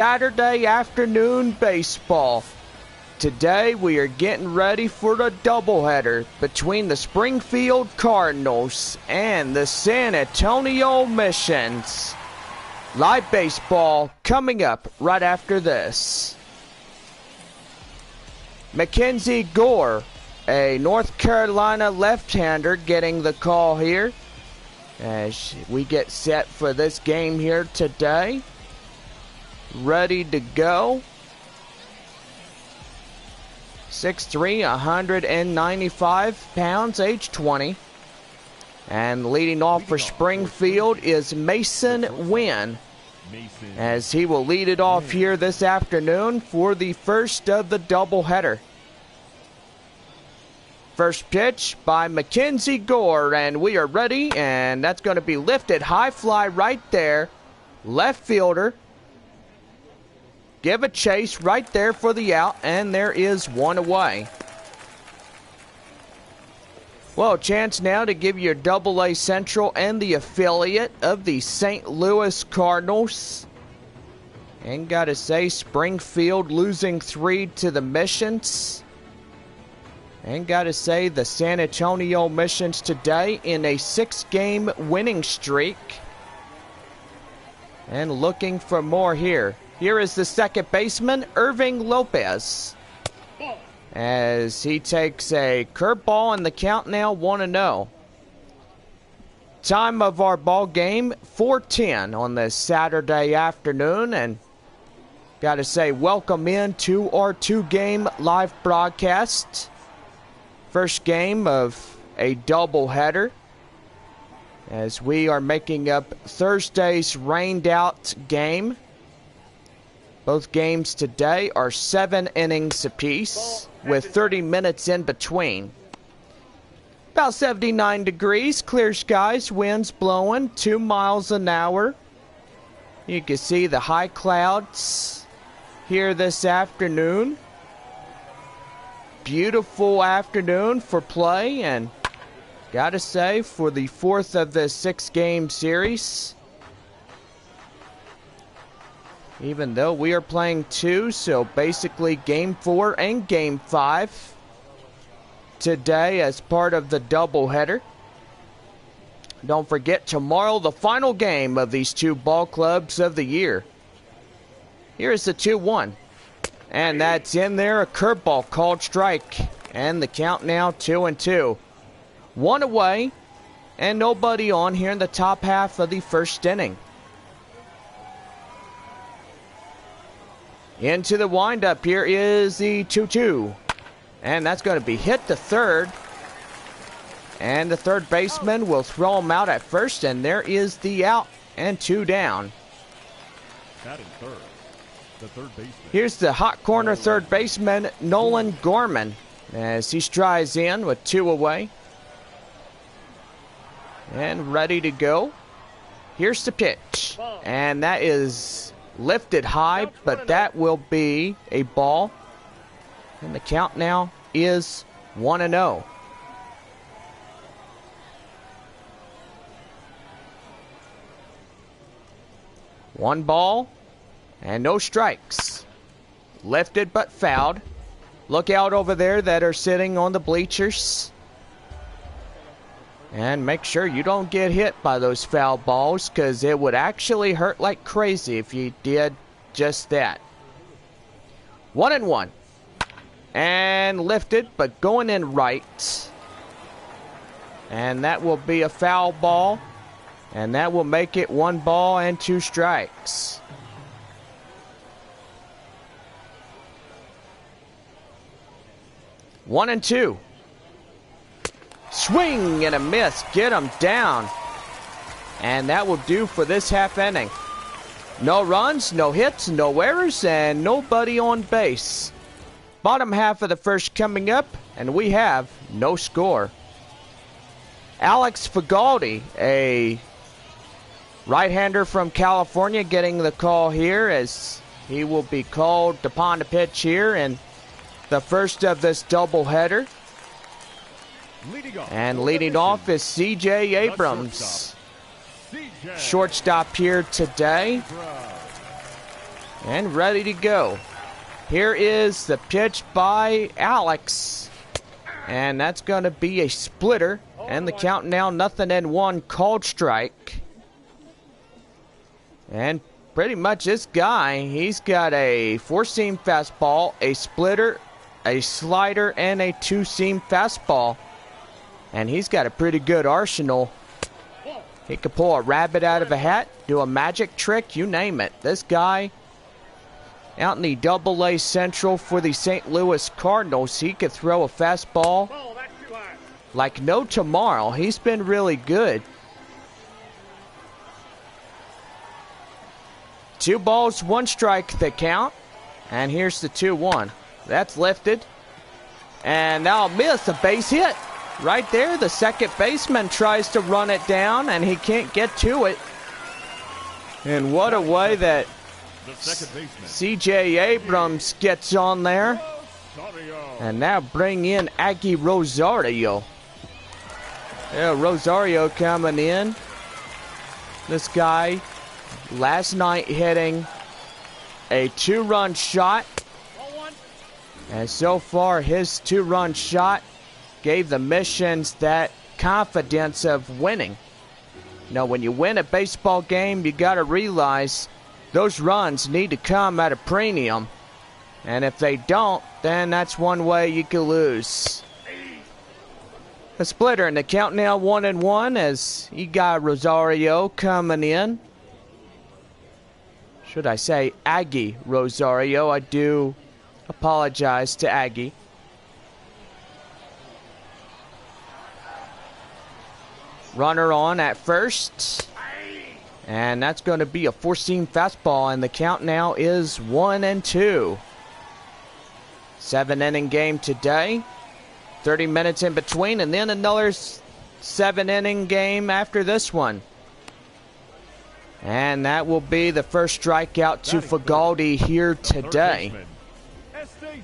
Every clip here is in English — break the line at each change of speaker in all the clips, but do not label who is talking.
Saturday afternoon baseball. Today we are getting ready for the doubleheader between the Springfield Cardinals and the San Antonio Missions. Live baseball coming up right after this. Mackenzie Gore, a North Carolina left-hander, getting the call here as we get set for this game here today. Ready to go. 6'3", 195 pounds, age 20. And leading off for Springfield is Mason Wynn, as he will lead it off here this afternoon for the first of the doubleheader. First pitch by Mackenzie Gore, and we are ready, and that's going to be lifted. High fly right there. Left fielder. Give a chase right there for the out, and there is one away. Well, chance now to give you Double-A Central and the affiliate of the St. Louis Cardinals. And gotta say, Springfield losing 3 to the Missions. And gotta say, the San Antonio Missions today in a 6-game winning streak. And looking for more here. Here is the second baseman, Irving Lopez, as he takes a curveball, and the count now 1-0. Time of our ball game, 4:10 on this Saturday afternoon, and gotta say, welcome into our 2-game live broadcast. First game of a doubleheader, as we are making up Thursday's rained out game. Both games today are 7 innings apiece with 30 minutes in between. About 79 degrees, clear skies, winds blowing 2 miles an hour. You can see the high clouds here this afternoon. Beautiful afternoon for play, and gotta say, for the fourth of the 6-game series, even though we are playing 2, so basically Game 4 and Game 5 today as part of the doubleheader. Don't forget, tomorrow the final game of these 2 ball clubs of the year. Here's the 2-1. And that's in there, a curveball called strike. And the count now 2-2. 1 away, and nobody on here in the top half of the first inning. Into the windup, here is the 2-2. And that's going to be hit to third. And the third baseman will throw him out at first, and there is the out and 2 down.
Batting third, the third baseman.
Here's the hot corner third baseman, Nolan Gorman, as he strides in with 2 away. And ready to go. Here's the pitch. And that is lifted high, but that will be a ball. And the count now is 1-0. One ball and no strikes. Lifted but fouled. Look out over there that are sitting on the bleachers. And make sure you don't get hit by those foul balls, because it would actually hurt like crazy if you did just that. 1-1. And lifted, but going in right. And that will be a foul ball. And that will make it 1 ball and 2 strikes. One and 2. Swing and a miss. Get him down. And that will do for this half inning. No runs, no hits, no errors, and nobody on base. Bottom half of the first coming up, and we have no score. Alex Fagaldi, a right-hander from California, getting the call here, as he will be called upon the pitch here in the first of this doubleheader. And leading off is C.J. Abrams, shortstop here today. And ready to go. Here is the pitch by Alex. And that's going to be a splitter. And the count now 0-1 called strike. And pretty much this guy, he's got a 4-seam fastball, a splitter, a slider, and a 2-seam fastball. And he's got a pretty good arsenal. He could pull a rabbit out of a hat, do a magic trick, you name it. This guy, out in the AA Central for the St. Louis Cardinals, he could throw a fastball like no tomorrow. He's been really good. 2 balls, 1 strike the count. And here's the 2-1. That's lifted. And now miss, a base hit. Right there, the second baseman tries to run it down, and he can't get to it. And what a way that C.J. Abrams gets on there. And now bring in Aggie Rosario. Yeah, Rosario coming in. This guy last night hitting a 2-run shot. And so far, his 2-run shot gave the Missions that confidence of winning. You know, when you win a baseball game, you got to realize those runs need to come at a premium. And if they don't, then that's one way you could lose. A splitter in the count now 1-1 as you got Rosario coming in. Should I say Aggie Rosario? I do apologize to Aggie. Runner on at first. And that's going to be a 4-seam fastball. And the count now is 1-2. 7-inning game today. 30 minutes in between. And then another 7-inning game after this one. And that will be the first strikeout to Fagaldi here today.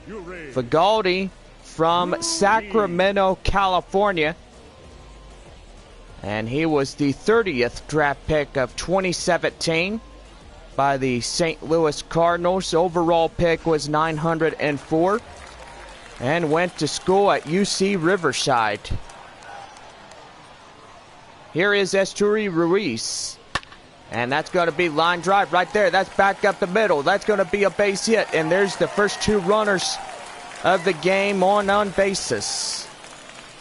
Fagaldi from Sacramento, California. And he was the 30th draft pick of 2017 by the St. Louis Cardinals. Overall pick was 904 and went to school at UC Riverside. Here is Esturi Ruiz. And that's going to be line drive right there. That's back up the middle. That's going to be a base hit. And there's the first 2 runners of the game on bases.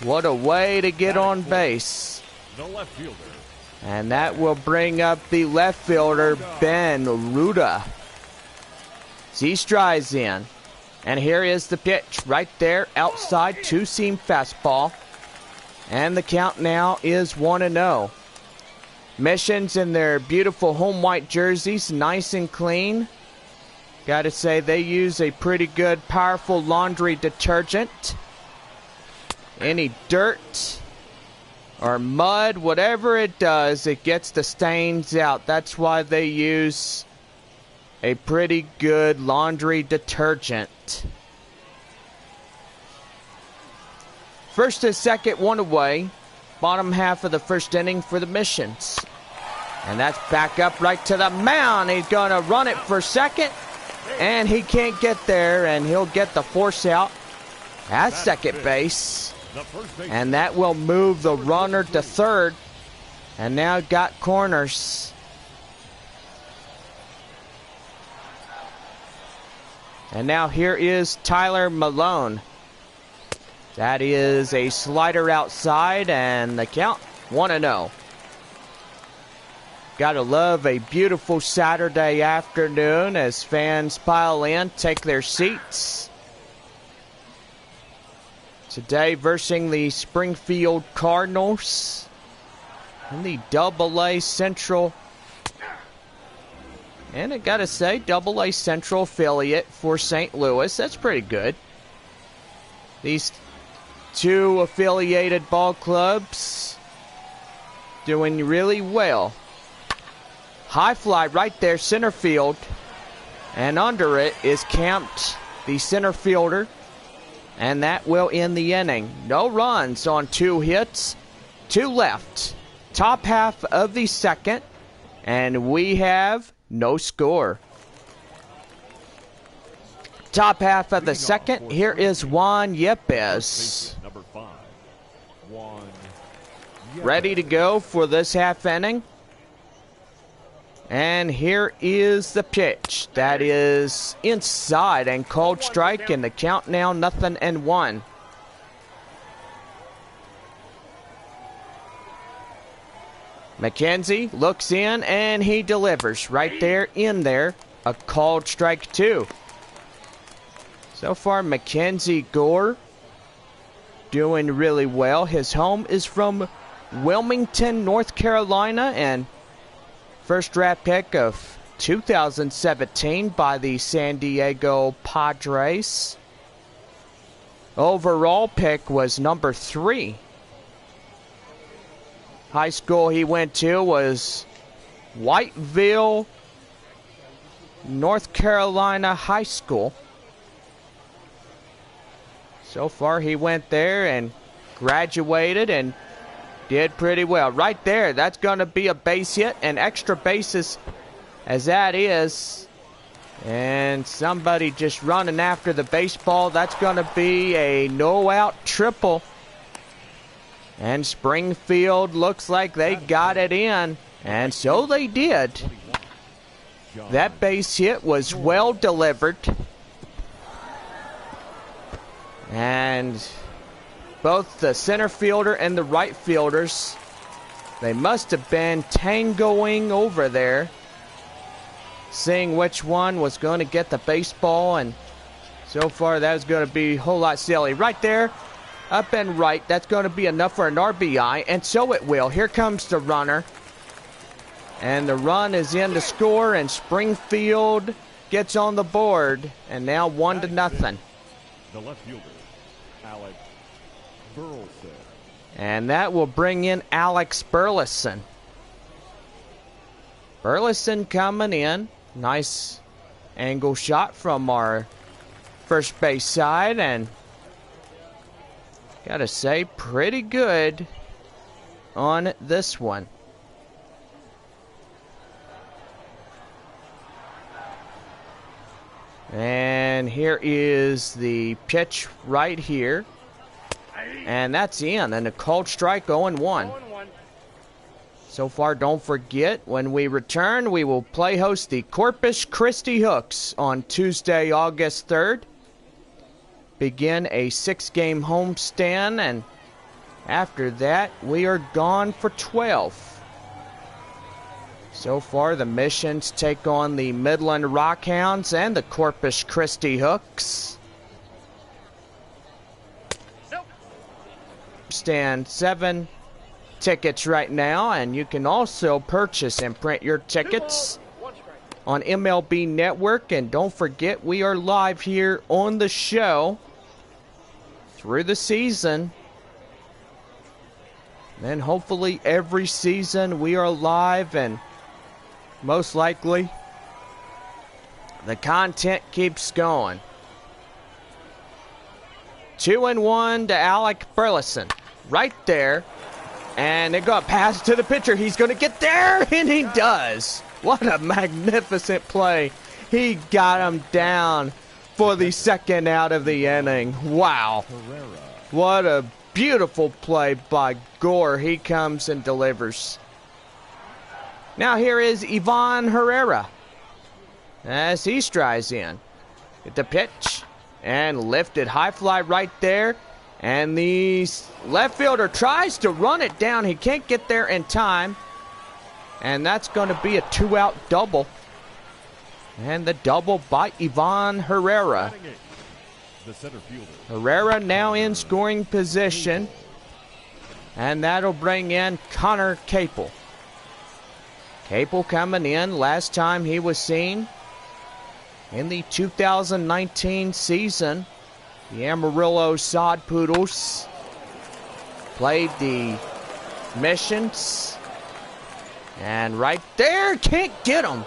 What a way to get on base.
The left fielder.
And that will bring up the left fielder, Ben Ruda. He strides in. And here is the pitch right there outside, 2-seam fastball. And the count now is 1-0. Missions in their beautiful home white jerseys, nice and clean. Gotta say, they use a pretty good, powerful laundry detergent. Any dirt or mud, whatever it does, it gets the stains out. That's why they use a pretty good laundry detergent. First and second, 1 away. Bottom half of the first inning for the Missions. And that's back up right to the mound. He's going to run it for second. And he can't get there, and he'll get the force out at second base. And that will move the runner to third. And now got corners. And now here is Tyler Malone. That is a slider outside, and the count 1-0. Gotta love a beautiful Saturday afternoon as fans pile in, take their seats. Today versing the Springfield Cardinals in the AA Central. And I gotta say, AA Central affiliate for St. Louis. That's pretty good. These 2 affiliated ball clubs doing really well. High fly right there, center field. And under it is camped the center fielder. And that will end the inning. No runs on 2 hits. 2 left. Top half of the second. And we have no score. Top half of the second, here is Juan Yepes.
Number 5, Juan Yepes.
Ready to go for this half inning. And here is the pitch. That is inside and called strike, and the count now 0-1. McKenzie looks in and he delivers right there in there. A called strike 2. So far, Mackenzie Gore doing really well. His home is from Wilmington, North Carolina, and first draft pick of 2017 by the San Diego Padres. Overall pick was number 3. High school he went to was Whiteville, North Carolina High School. So far he went there and graduated and did pretty well. Right there, that's going to be a base hit, and extra bases as that is. And somebody just running after the baseball. That's going to be a no-out triple. And Springfield looks like they got it in, and so they did. That base hit was well delivered. And both the center fielder and the right fielders, they must have been tangoing over there, seeing which one was going to get the baseball, and so far that was going to be a whole lot silly. Right there, up and right, that's going to be enough for an RBI, and so it will. Here comes the runner, and the run is in to score, and Springfield gets on the board, and now 1-0.
The left fielder, Alex Burleson.
And that will bring in Alex Burleson. Burleson coming in. Nice angle shot from our first base side, and gotta say, pretty good on this one. And here is the pitch right here. And that's in, and a called strike 0-1. So far, don't forget, when we return, we will play host the Corpus Christi Hooks on Tuesday, August 3rd. Begin a 6-game homestand, and after that, we are gone for 12. So far, the Missions take on the Midland Rockhounds and the Corpus Christi Hooks. Stand 7 tickets right now, and you can also purchase and print your tickets on MLB Network. And don't forget, we are live here on the show through the season. Then hopefully every season we are live, and most likely the content keeps going. 2-1 to Alec Burleson. Right there. And they're going to pass to the pitcher. He's going to get there, and he does. What a magnificent play. He got him down for the second out of the inning. Wow. What a beautiful play by Gore. He comes and delivers. Now here is Ivan Herrera as he strides in. Get the pitch and lifted high fly right there. And the left fielder tries to run it down. He can't get there in time. And that's going to be a 2-out double. And the double by Ivan Herrera.
The center fielder.
Herrera now in scoring position. And that'll bring in Connor Capel. Capel coming in. Last time he was seen in the 2019 season, the Amarillo Sod Poodles played the Missions. And right there, can't get him.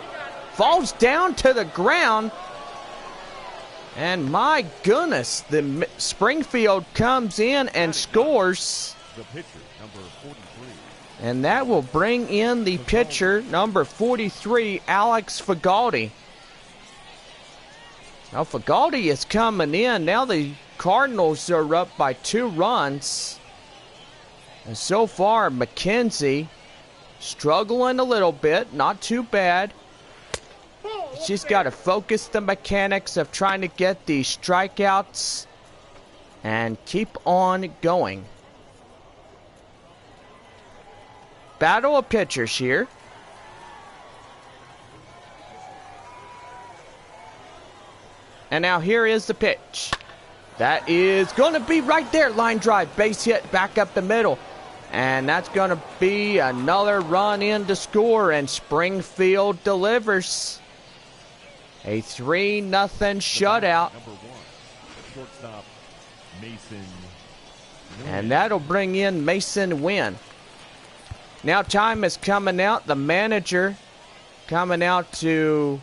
Falls down to the ground. And my goodness, the Springfield comes in and scores.
The pitcher, number 43.
And that will bring in the pitcher, number 43, Alex Fagaldi. Now Fagaldi is coming in. Now the Cardinals are up by 2 runs. And so far, McKenzie struggling a little bit. Not too bad. She's got to focus the mechanics of trying to get the strikeouts and keep on going. Battle of pitchers here. And now here is the pitch. That is going to be right there. Line drive, base hit, back up the middle. And that's going to be another run in to score. And Springfield delivers a 3-0 shutout.
Number 1, shortstop Mason.
And that'll bring in Mason Wynn. Now time is coming out. The manager coming out to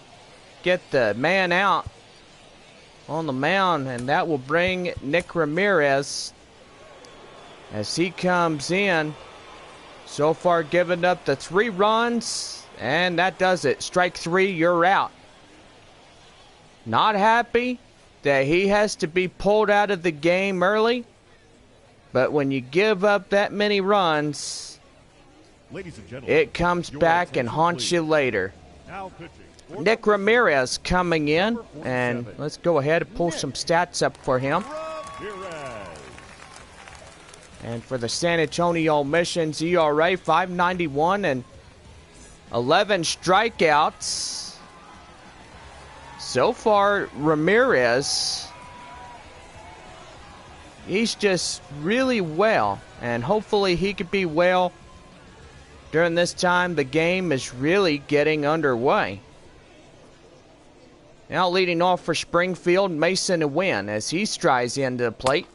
get the man out on the mound, and that will bring Nick Ramirez as he comes in. So far giving up the 3 runs, and that does it. Strike 3, you're out. Not happy that he has to be pulled out of the game early, but when you give up that many runs,
Ladies and gentlemen,
it comes back and haunts you later.
now pitching.
Nick Ramirez coming in, and let's go ahead and pull some stats up for him.
Ramirez.
And for the San Antonio Missions, ERA 5.91 and 11 strikeouts. So far, Ramirez, he's just really well, and hopefully he could be well during this time the game is really getting underway. Now leading off for Springfield, Mason Wynn as he strides into the plate.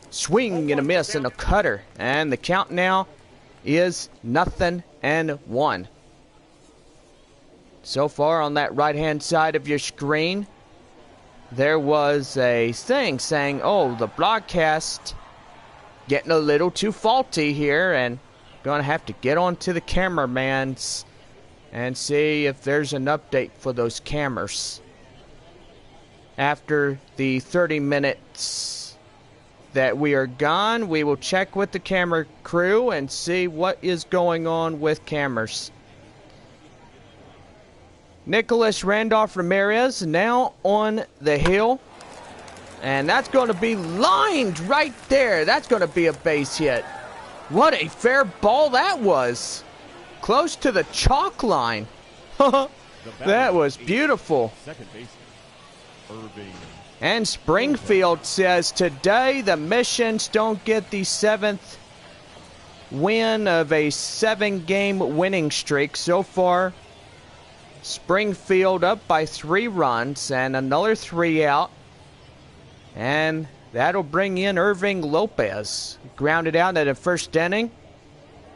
Swing and a miss and a cutter. And the count now is 0-1. So far on that right-hand side of your screen, there was a thing saying, oh, the broadcast getting a little too faulty here, and going to have to get onto the cameramans and see if there's an update for those cameras. After the 30 minutes that we are gone, we will check with the camera crew and see what is going on with cameras. Nicholas Randolph Ramirez now on the hill. And that's going to be lined right there. That's going to be a base hit. What a fair ball that was. Close to the chalk line. That was beautiful.
Second baseman, Irving.
And Springfield says today the Missions don't get the 7th win of a 7-game winning streak. So far, Springfield up by 3 runs and another 3 out. And that'll bring in Irving Lopez. Grounded out at the first inning.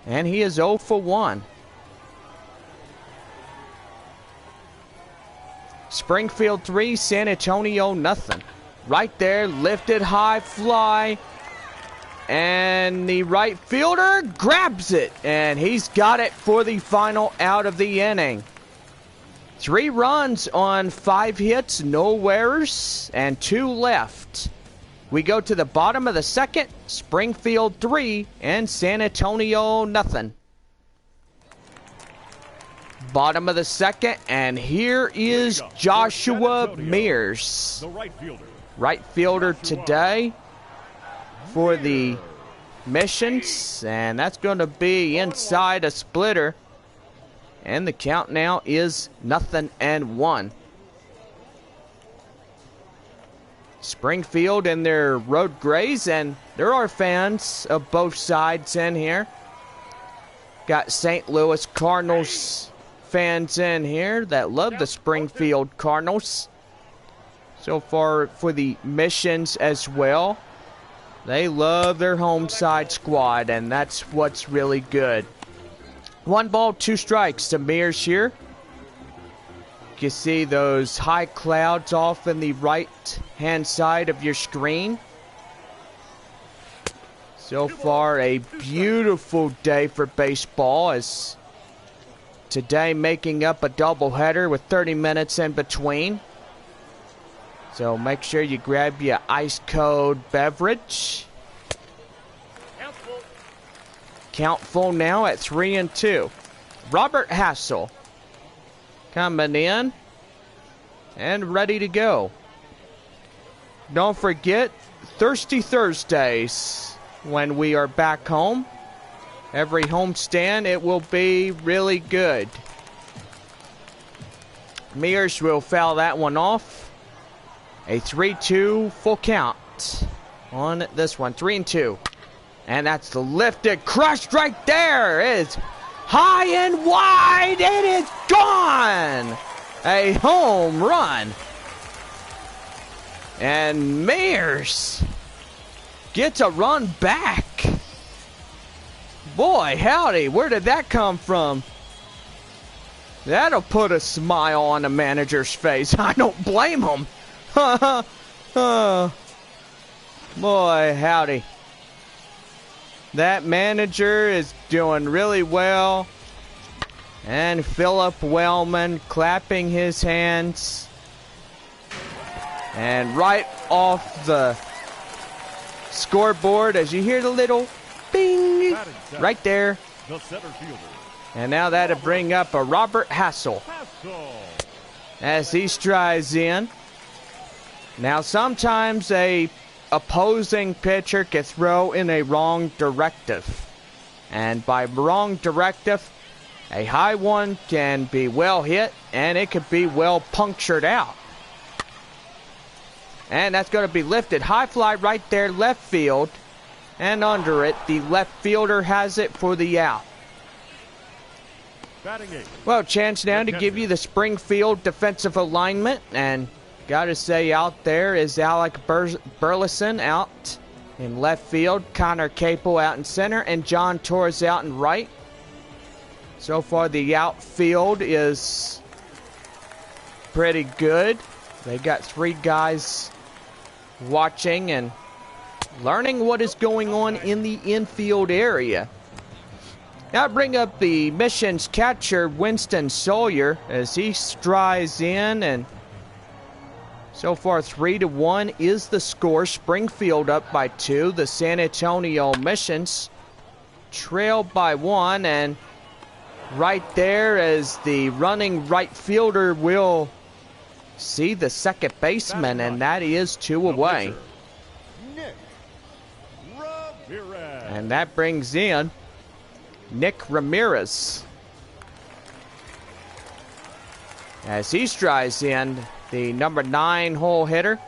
And he is 0 for 1. Springfield 3, San Antonio nothing. Right there, lifted high fly. And the right fielder grabs it. And he's got it for the final out of the inning. 3 runs on 5 hits, no errors, and 2 left. We go to the bottom of the second. Springfield 3 and San Antonio nothing. Bottom of the second, and here is Joshua Mears.
The right fielder.
Right fielder today for the Missions, and that's going to be inside a splitter. And the count now is 0-1. Springfield in their road grays, and there are fans of both sides in here. Got St. Louis Cardinals fans in here that love the Springfield Cardinals. So far for the Missions as well. They love their home side squad, and that's what's really good. 1 ball, 2 strikes to Mears here. You see those high clouds off in the right-hand side of your screen. So far, a beautiful day for baseball, as today making up a doubleheader with 30 minutes in between. So make sure you grab your ice cold beverage. Count full now at 3-2. Robert Hassel coming in and ready to go. Don't forget Thirsty Thursdays when we are back home. Every homestand, it will be really good. Mears will foul that one off. A 3-2 full count on this one. 3-2. And that's the lifted, crushed right there. It's high and wide. It is gone. A home run. And Mears gets a run back. Boy, howdy, where did that come from? That'll put a smile on the manager's face. I don't blame him. Boy, howdy. That manager is doing really well. And Philip Wellman clapping his hands. And right off the scoreboard, as you hear the little bing right there. And now that'll bring up a Robert Hassel as he strides in. Now sometimes a opposing pitcher can throw in a wrong directive. And by wrong directive, a high one can be well hit and it could be well punctured out. And that's going to be lifted. High fly right there, left field. And under it, the left fielder has it for the out. Well, chance now to give you the Springfield defensive alignment. And got to say out there is Alec Burleson out in left field. Connor Capel out in center. And John Torres out in right. So far, the outfield is pretty good. They got 3 guys watching and learning what is going on in the infield area. Now I bring up the Mission's catcher, Winston Sawyer, as he strides in, and so far 3-1 is the score. Springfield up by 2. The San Antonio Missions trail by 1, and right there as the running right fielder will see the second baseman, and that is 2 away. And that brings in Nick Ramirez as he strides in, the number 9 hole hitter.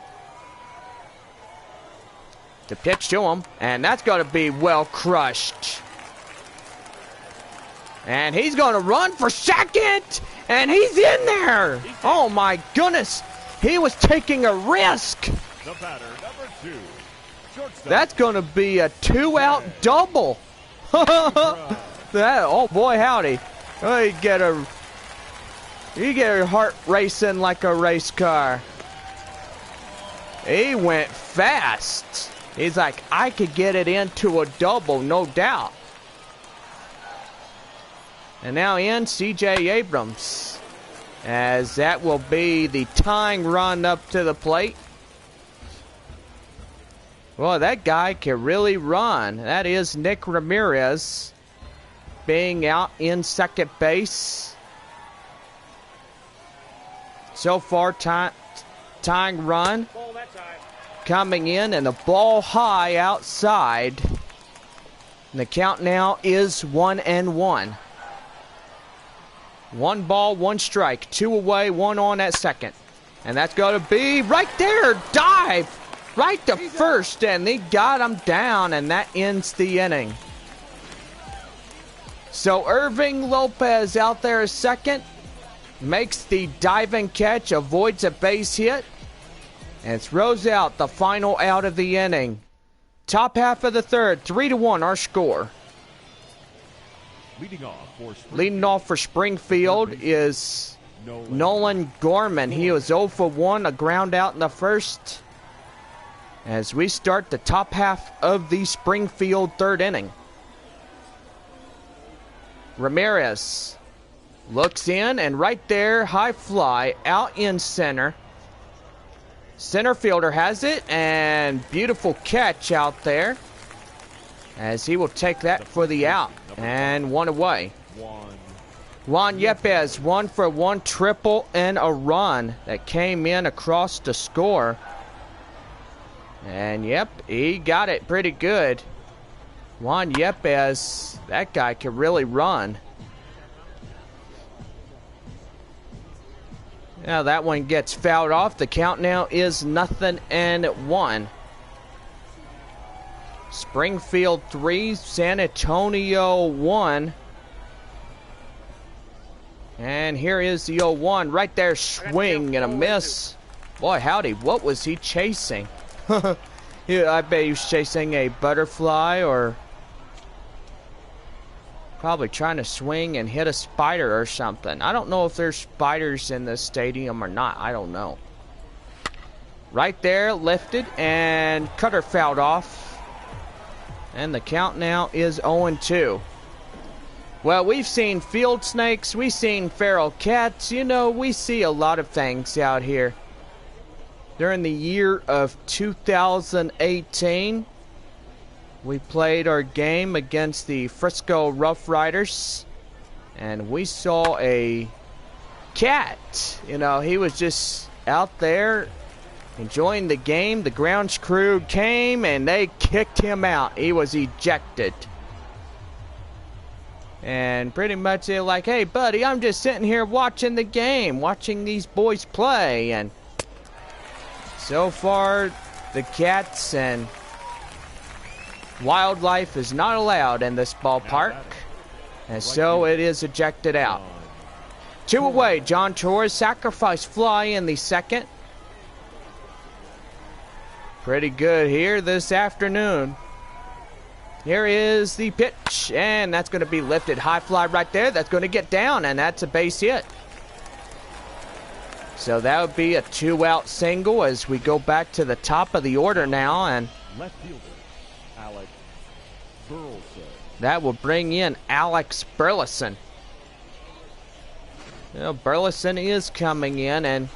The pitch to him, and that's going to be well crushed. And he's going to run for second, and he's in there. Oh my goodness, he was taking a risk.
The batter, number 2. Shortstop.
That's going to be a 2-out double. Oh boy, howdy. Oh, you get your heart racing like a race car. He went fast. He's like, I could get it into a double, no doubt. And now in C.J. Abrams, as that will be the tying run up to the plate. Well, that guy can really run. That is Nick Ramirez being out in second base. So far, tying run coming in, and the ball high outside. And the count now is 1-1. 1 ball, 1 strike. 2 away, 1 on at second. And that's going to be right there. Dive right to first. And they got him down. And that ends the inning. So Irving Lopez out there at second. Makes the diving catch. Avoids a base hit. And throws out the final out of the inning. Top half of the third. 3-1 our score. Leading off for Springfield is Nolan Gorman. He was 0 for 1, a ground out in the first. As we start the top half of the Springfield third inning. Ramirez looks in, and right there, high fly out in center. Center fielder has it, and beautiful catch out there, as he will take that for the out, and one away. Juan Yepes, 1-for-1 triple and a run that came in across the score. And yep, he got it pretty good. Juan Yepes, that guy can really run. Now that one gets fouled off. The count now is 0-1. Springfield 3, San Antonio 1. And here is the 0-1 right there, swing and a miss. Boy, howdy, what was he chasing? Yeah, I bet he was chasing a butterfly, or probably trying to swing and hit a spider or something. I don't know if there's spiders in this stadium or not. I don't know. Right there, lifted, and cutter fouled off. And the count now is 0-2. Well, we've seen field snakes, we've seen feral cats, you know, we see a lot of things out here. During the year of 2018, we played our game against the Frisco Rough Riders, and we saw a cat. You know, he was just out there enjoying the game. The grounds crew came and they kicked him out. He was ejected. And pretty much they're like, hey buddy, I'm just sitting here watching the game, watching these boys play. And so far the cats and wildlife is not allowed in this ballpark, and so it is ejected out. 2 away. John Torres, sacrifice fly in the second. Pretty good here this afternoon. Here is the pitch, and that's going to be lifted. High fly right there. That's going to get down, and that's a base hit. So that would be a 2-out single as we go back to the top of the order now, and
Left fielder, Alex Burleson.
That will bring in Alex Burleson. You know, Burleson is coming in, and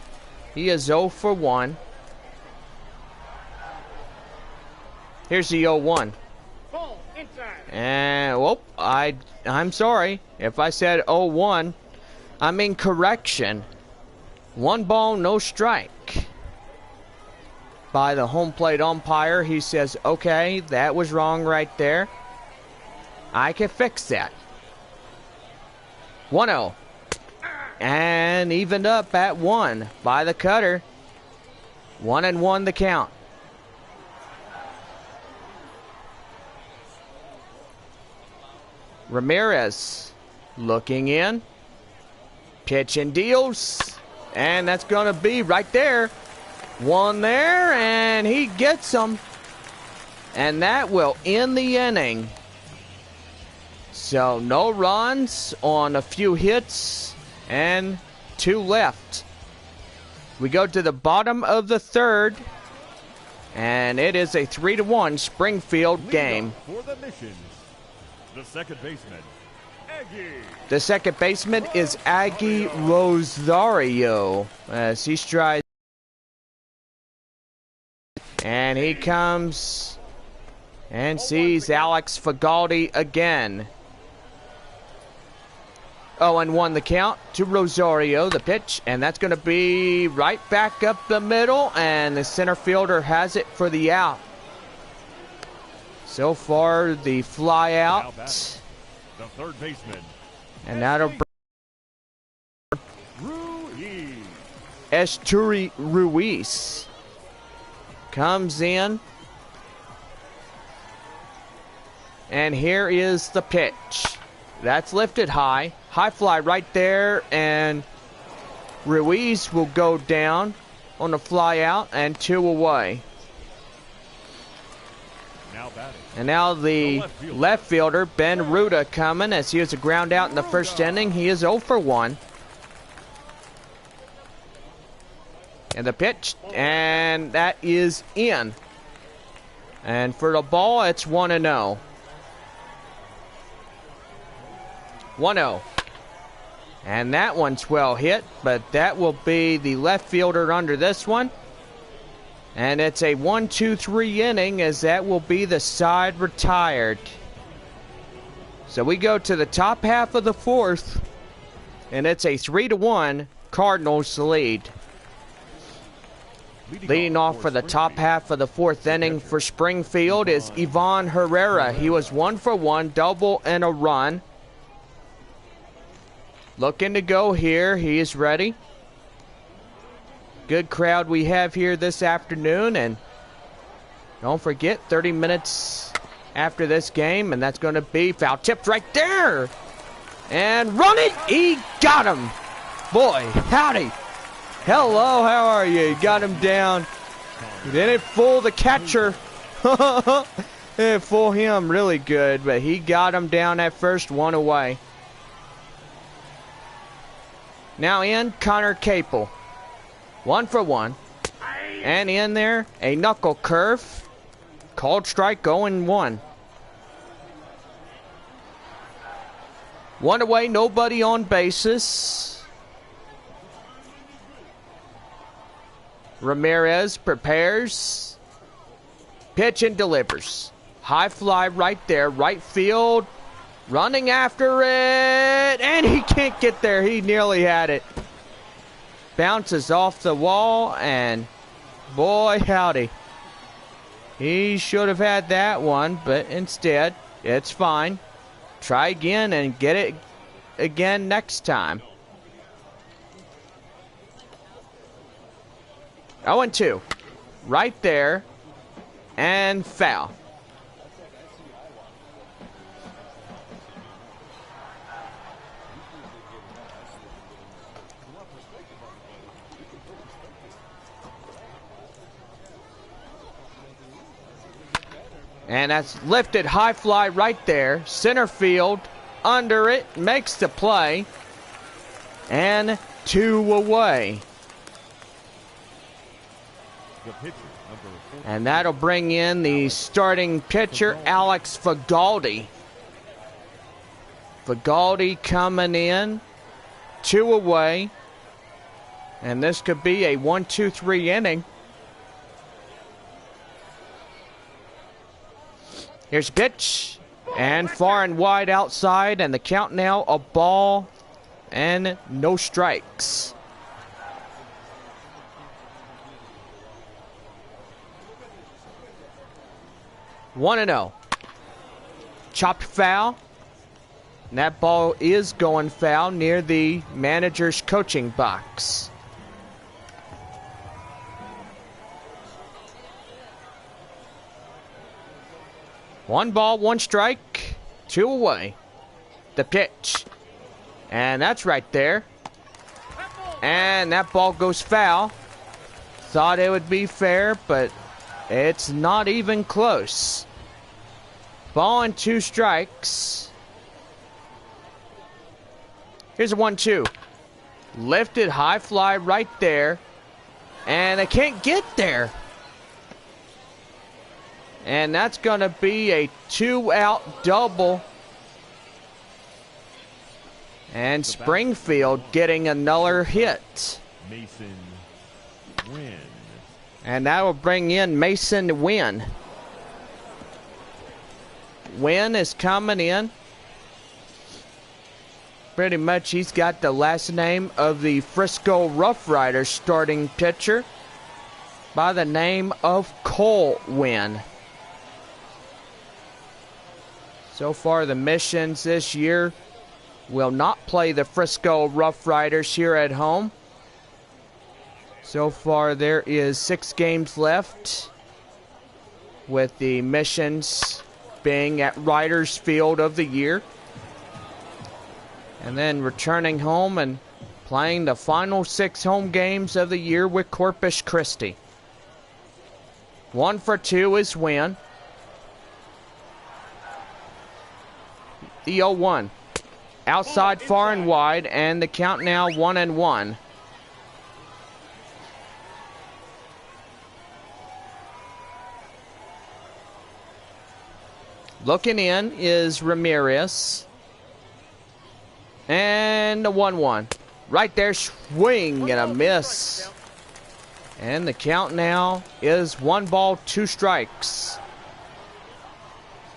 he is 0-for-1. Here's the 0-1. And, whoop, I'm sorry. If I said 0-1, I mean correction. 1 ball, no strike. By the home plate umpire, he says, okay, that was wrong right there. I can fix that. 1-0. And evened up at 1 by the cutter. 1-1 the count. Ramirez looking in. Pitch and deals. And that's going to be right there. 1 there, and he gets them. And that will end the inning. So no runs on a few hits and 2 left. We go to the bottom of the 3rd, and it is a 3-1 Springfield game.
For the Missions, the second baseman, Aggie.
The second baseman is Aggie Rosario as he strides. And he comes and sees Alex Fagaldi again. 0-1 the count to Rosario, the pitch, and that's going to be right back up the middle, and the center fielder has it for the out. So far, the fly out.
The third baseman,
And that'll bring
Ruiz.
Esturi Ruiz comes in. And here is the pitch. That's lifted high. High fly right there, and Ruiz will go down on the fly out, and 2 away.
Now batting.
And now the left fielder, Ben Ruda, coming as he was a ground out in the first inning. He is 0-for-1. And the pitch, and that is in. And for the ball, it's 1-0. 1-0. And that one's well hit, but that will be the left fielder under this one. And it's a 1-2-3 inning, as that will be the side retired. So we go to the top half of the fourth, and it's a 3-1 Cardinals lead. Leading off for the top half of the fourth inning for Springfield is Ivan Herrera. He was 1 for 1, double and a run. Looking to go here. He is ready. Good crowd we have here this afternoon, and don't forget 30 minutes after this game, and that's going to be foul tipped right there. And run it. He got him. Boy, howdy. Hello, how are you? Got him down. Didn't fool the catcher. Didn't fool him really good, but he got him down at first, 1 away. Now in, Connor Capel. 1 for 1. And in there, a knuckle curve. Called strike, 0-1. 1 away, nobody on bases. Ramirez prepares. Pitch and delivers. High fly right there, right field. Running after it. And he can't get there. He nearly had it. Bounces off the wall, and boy, howdy. He should have had that one, but instead, it's fine. Try again and get it again next time. 0-2. Right there. And foul. And that's lifted high fly right there. Center field. Under it. Makes the play. And 2 away. And that'll bring in the starting pitcher, Alex Fagaldi. Fagaldi coming in. 2 away. And this could be a 1-2-3 inning. Here's a pitch. And far and wide outside. And the count now, a ball and no strikes. One and 0. Chopped foul. And that ball is going foul near the manager's coaching box. One ball, 1 strike, 2 away. The pitch. And that's right there. And that ball goes foul. Thought it would be fair, but it's not even close. Ball and 2 strikes. Here's a 1-2. Lifted high fly right there. And they can't get there. And that's going to be a 2-out double. And Springfield getting another hit.
Mason Wynn.
And that will bring in Mason Wynn. Wynn is coming in. Pretty much he's got the last name of the Frisco Rough Riders starting pitcher by the name of Cole Wynn. So far the Missions this year will not play the Frisco Rough Riders here at home. So far there is 6 games left, with the Missions being at Riders Field of the Year. And then returning home and playing the final 6 home games of the year with Corpus Christi. 1 for 2 is Wynn. The 0-1. Outside, far and wide, and the count now 1-1. Looking in is Ramirez. And a 1-1. Right there, swing and a miss. And the count now is 1 ball, 2 strikes.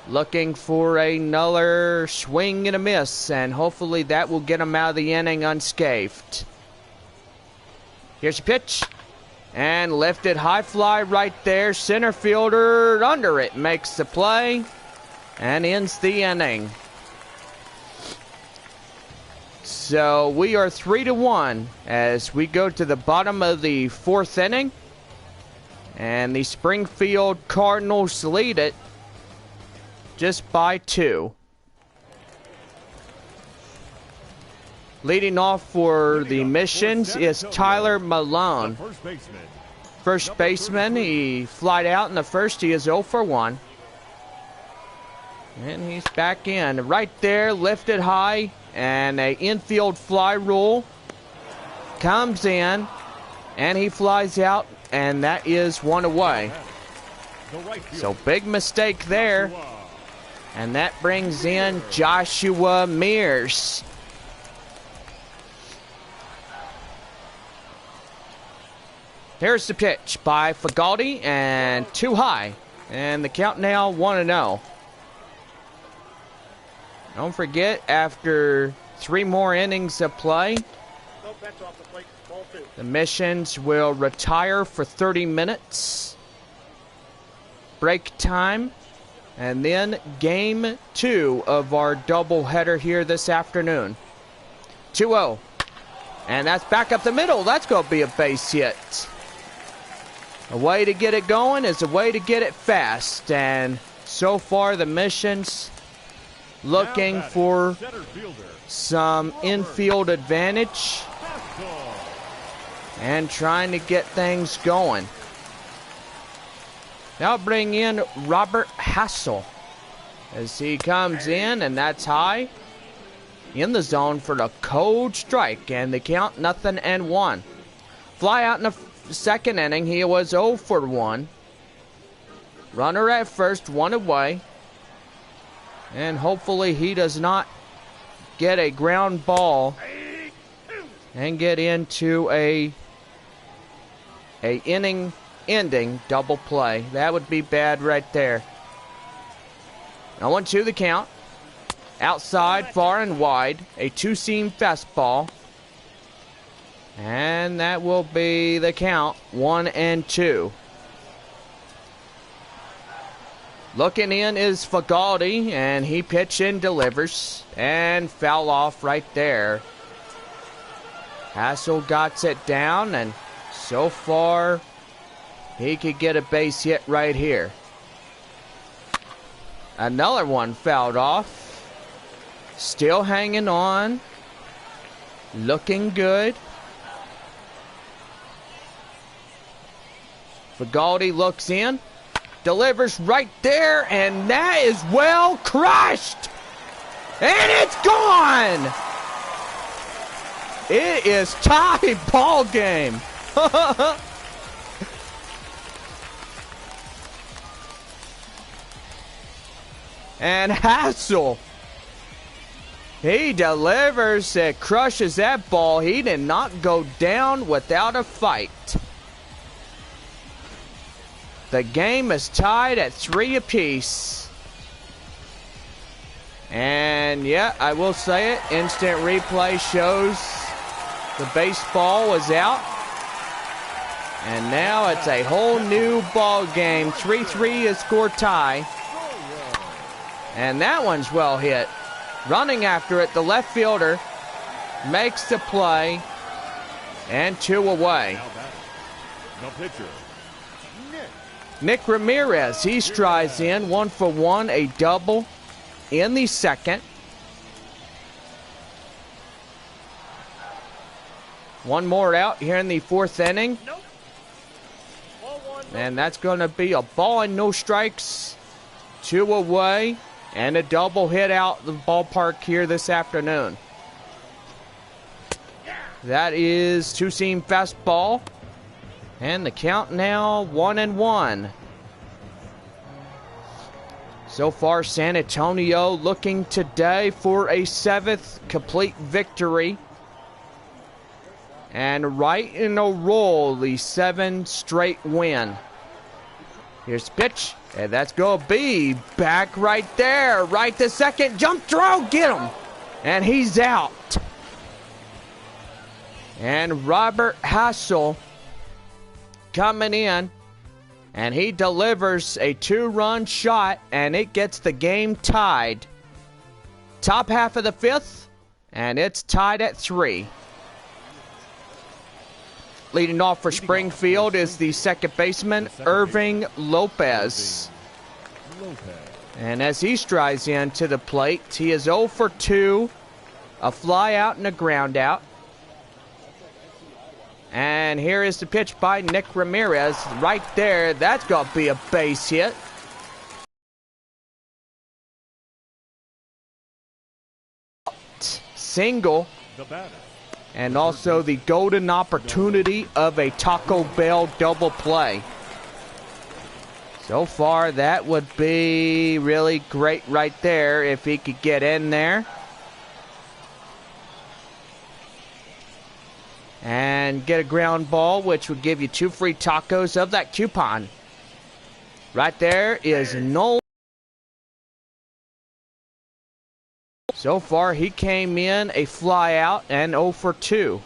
Looking for another swing and a miss, and hopefully that will get him out of the inning unscathed. Here's a pitch. And lifted high fly right there. Center fielder under it makes the play and ends the inning. So we are 3-1 as we go to the bottom of the 4th inning. And the Springfield Cardinals lead it just by 2. Leading off for the Missions is Tyler Malone. First baseman, he flied out in the first. He is 0 for 1. And he's back in. Right there, lifted high, and a infield fly rule comes in, and he flies out, and that is 1 away. So big mistake there. And that brings in Joshua Mears. Here's the pitch by Fagaldi, and too high. And the count now 1-0. Don't forget, after 3 more innings of play, the Missions will retire for 30 minutes. Break time. And then game 2 of our doubleheader here this afternoon. 2-0. And that's back up the middle. That's going to be a base hit. A way to get it going is a way to get it fast. And so far the Missions looking for some infield advantage and trying to get things going. Now bring in Robert Hassel as he comes in, and that's high in the zone for the cold strike, and the count 0-1. Fly out in the 2nd inning. He was 0 for 1. Runner at first, 1 away, and hopefully he does not get a ground ball and get into a inning ending double play. That would be bad right there. 0-2 the count. Outside, far and wide. A 2-seam fastball. And that will be the count. 1-2. Looking in is Fagaldi, and he pitch and delivers. And foul off right there. Hassel got it down, and so far he could get a base hit right here. Another one fouled off. Still hanging on. Looking good. Fagaldi looks in. Delivers right there, and that is well crushed. And it's gone. It is tie ball game. And Hassel, he delivers, it crushes that ball. He did not go down without a fight. The game is tied at 3 apiece. And yeah, I will say it, instant replay shows the baseball was out. And now it's a whole new ball game. 3-3 is score tie. And that one's well hit. Running after it, the left fielder makes the play. And 2 away. Nick Ramirez, he strides in. 1 for 1, a double in the 2nd. One more out here in the 4th inning. And that's going to be a ball and no strikes. 2 away. And a double hit out the ballpark here this afternoon. That is 2-seam fastball. And the count now 1-1. So far, San Antonio looking today for a 7th complete victory. And right in a roll, the 7 straight win. Here's the pitch, and that's going to be back right there. Right to second, jump throw, get him. And he's out. And Robert Hassel coming in, and he delivers a 2-run shot, and it gets the game tied. Top half of the 5th, and it's tied at 3. Leading off for Springfield is the second baseman, Irving Lopez. And as he strides into the plate, he is 0 for 2, a fly out and a ground out. And here is the pitch by Nick Ramirez. Right there, that's going to be a base hit. Single. And also the golden opportunity of a Taco Bell double play. So far, that would be really great right there if he could get in there. And get a ground ball, which would give you 2 free tacos of that coupon. Right there is Nolan. So far, he came in a fly out and 0 for 2.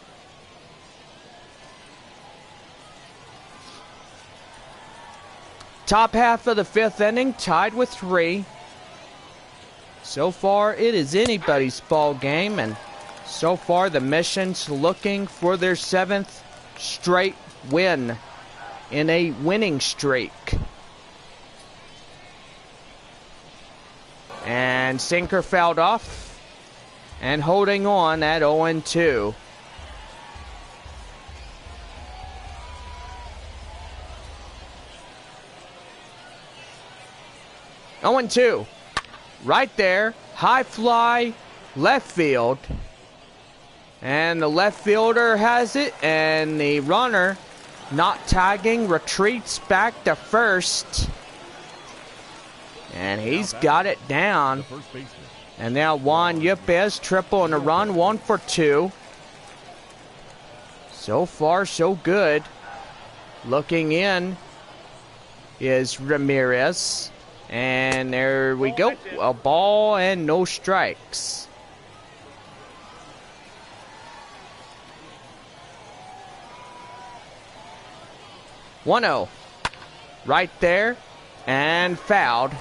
Top half of the 5th inning, tied with 3. So far, it is anybody's ball game, and so far the Mission's looking for their 7th straight win in a winning streak. And sinker fouled off. And holding on at 0-2. Right there. High fly. Left field. And the left fielder has it. And the runner, not tagging, retreats back to first. And he's got it down. And now Juan Yepes, triple and a run, 1 for 2. So far, so good. Looking in is Ramirez. And there we go. A ball and no strikes. One-0. Right there. And fouled.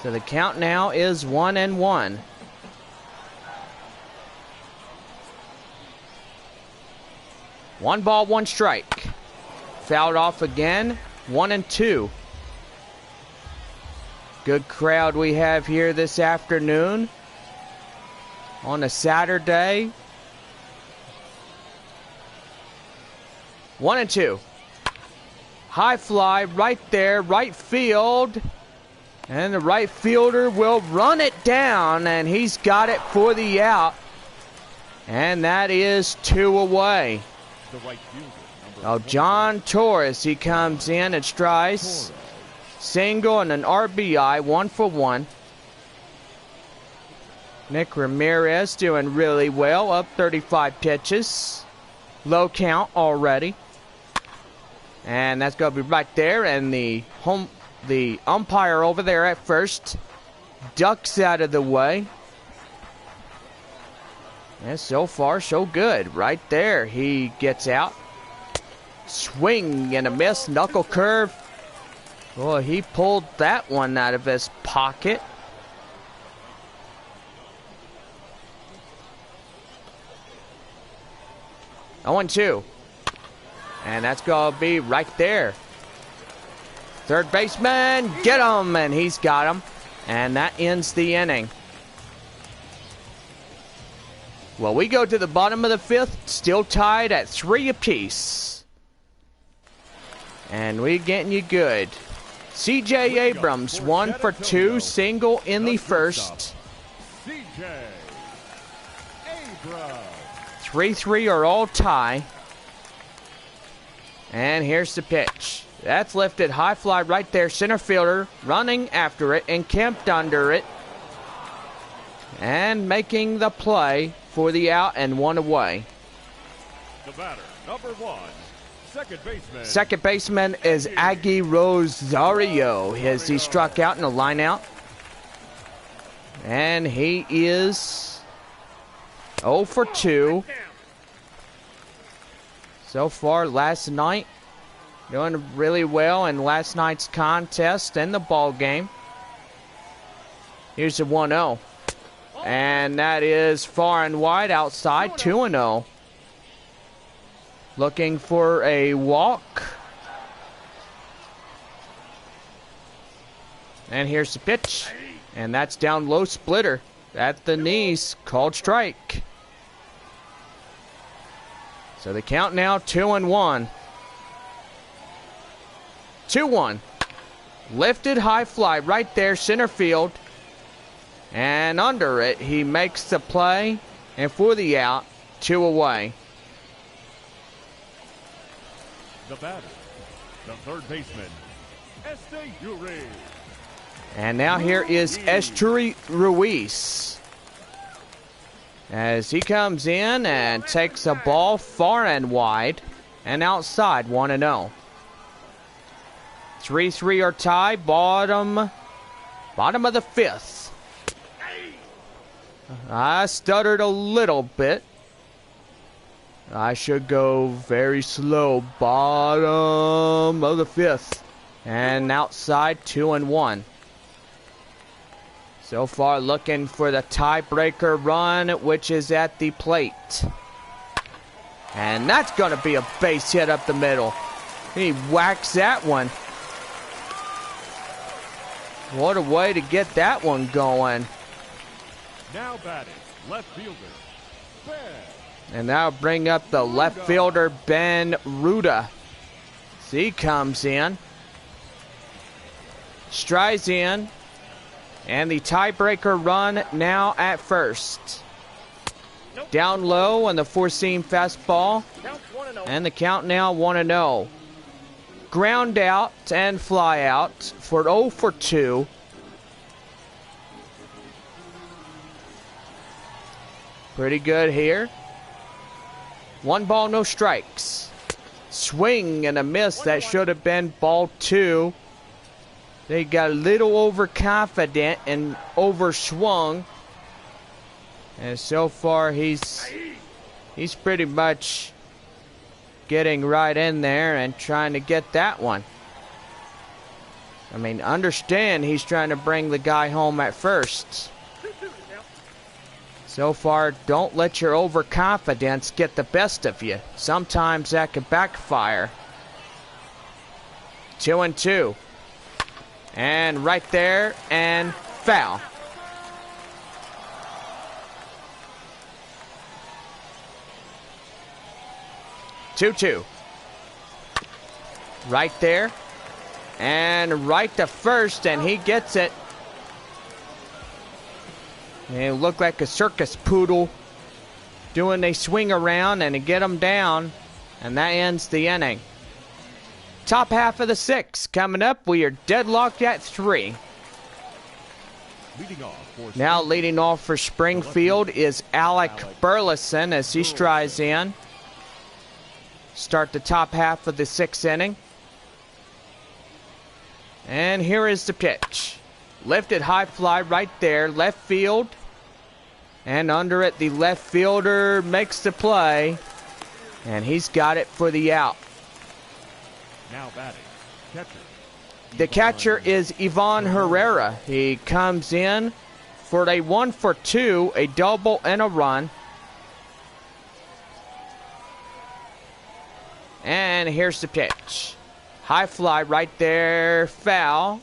So the count now is 1-1. One ball, one strike. Fouled off again. 1-2. Good crowd we have here this afternoon on a Saturday. 1-2. High fly right there, right field. And the right fielder will run it down, and he's got it for the out. And that is 2 away. Oh, John Torres, he comes in and strides. Single and an RBI, 1 for 1. Nick Ramirez doing really well, up 35 pitches. Low count already. And that's going to be right there, and the umpire over there at first ducks out of the way. And so far, so good. Right there, he gets out. Swing and a miss, knuckle curve. Boy, he pulled that one out of his pocket. Oh, 1-2. And that's going to be right there. Third baseman, get him, and he's got him. And that ends the inning. Well, we go to the bottom of the 5th, still tied at 3 apiece. And we getting you good. C.J. Abrams, 1 for 2, single in the first. 3-3 are all tie. And here's the pitch. That's lifted high fly right there. Center fielder running after it and camped under it. And making the play for the out and 1 away.
The batter, number 1,
second baseman is Aggie Rosario. He struck out in a line out. And he is 0 for 2. So far last night, doing really well in last night's contest and the ball game. Here's the 1-0. And that is far and wide outside, 2-0. Looking for a walk. And here's the pitch. And that's down low, splitter at the knees, called strike. So the count now 2-1. 2-1. Lifted high fly right there, center field. And under it, he makes the play. And for the out, 2 away.
The batter, the third baseman, Ruiz.
And now here is Esturi Ruiz. As he comes in and takes a ball far and wide and outside, 1-0. 3-3 are tied, bottom of the 5th. I stuttered a little bit. I should go very slow. Bottom of the 5th. And outside, 2-1. So far looking for the tiebreaker run, which is at the plate. And that's going to be a base hit up the middle. He whacks that one. What a way to get that one going.
Now batting, left fielder, Ben.
And that'll bring up the left fielder, Ben Ruda. So he comes in. Strides in. And the tiebreaker run now at first. Down low on the four-seam fastball. And the count now 1-0. Ground out and fly out for 0 for 2. Pretty good here. 1 ball, no strikes. Swing and a miss. That should have been ball 2. They got a little overconfident and overswung. And so far he's pretty much getting right in there and trying to get that one. I mean, understand he's trying to bring the guy home at first. So far, don't let your overconfidence get the best of you. Sometimes that could backfire. 2-2. And right there, and foul. Two. Right there. And right to first, and he gets it. And it looked like a circus poodle doing a swing around and to get him down. And that ends the inning. Top half of the 6th coming up. We are deadlocked at 3. Now leading off for Springfield is Alec Burleson as he strides in. Start the top half of the 6th inning. And here is the pitch. Lifted high fly right there, left field. And under it, the left fielder makes the play. And he's got it for the out.
Now batting, catcher.
The catcher is Ivan Herrera. He comes in for a 1 for 2, a double and a run. And here's the pitch. High fly right there, foul.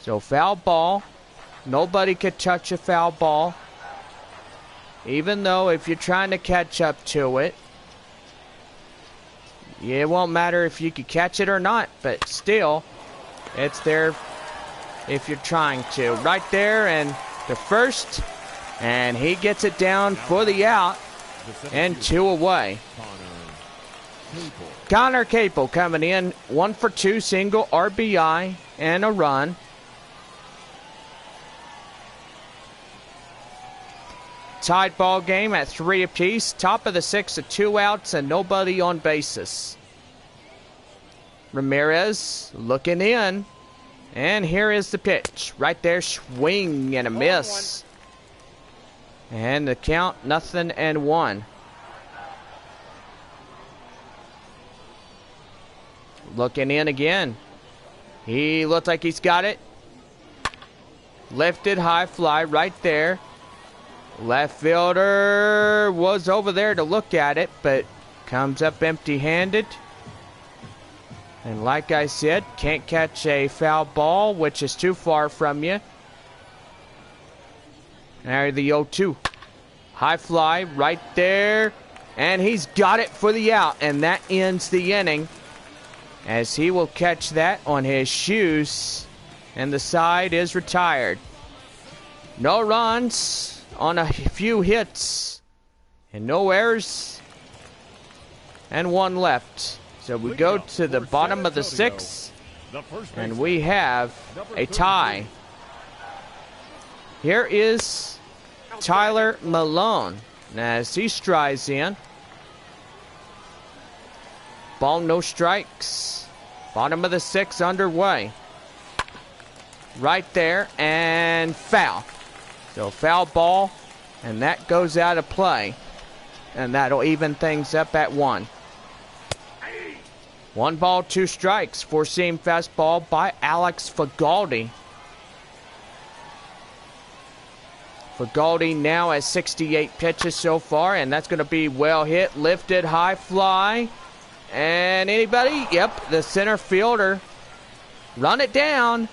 So foul ball. Nobody could touch a foul ball. Even though if you're trying to catch up to it, it won't matter if you can catch it or not, but still, it's there if you're trying to. Right there, and the first, and he gets it down for the out, and 2 away. Connor Capel coming in, 1 for 2, single RBI and a run. tied ball game at 3 apiece. Top of the 6th with 2 outs and nobody on bases. Ramirez looking in. And here is the pitch. Right there, swing and a miss. And the count, 0-1. Looking in again. He looks like he's got it. Lifted high fly right there. Left fielder was over there to look at it, but comes up empty-handed. And like I said, can't catch a foul ball, which is too far from you. There the 0-2. High fly right there. And he's got it for the out. And that ends the inning, as he will catch that on his shoes. And the side is retired. No runs on a few hits. And no errors. And 1 left. So we go to the bottom of the 6th, and we have a tie. Here is Tyler Malone as he strides in. Ball, no strikes. Bottom of the 6th underway. Right there, and foul. So foul ball, and that goes out of play. And that'll even things up at 1. 1 ball, 2 strikes. Four-seam fastball by Alex Fagaldi. Fagaldi now has 68 pitches so far, and that's going to be well hit. Lifted, high fly. And anybody? Yep, the center fielder. Run it down.